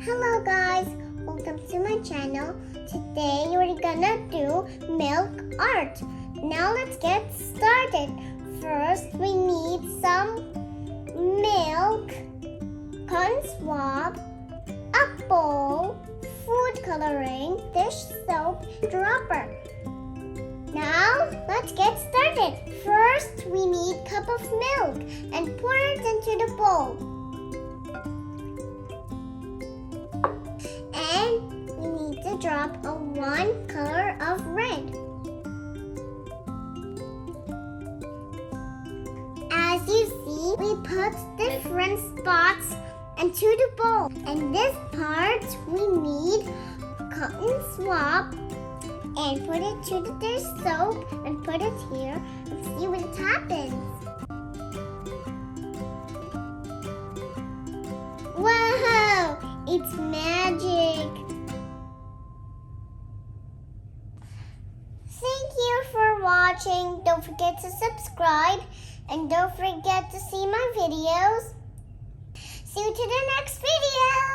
Hello guys, welcome to my channel. Today we're gonna do milk art. Now let's get started. First we need some milk, cotton swab, a bowl, food coloring, dish soap, dropper. Now let's get started. First we need cup of milk and pour it into the bowl. And we need to drop a one color of red. As you see, we put different spots into the bowl. And this part we need cotton swab and put it to the dish soap and put it here and see what happens. Wow! It's magic! Thank you for watching. Don't forget to subscribe and don't forget to see my videos. See you to the next video!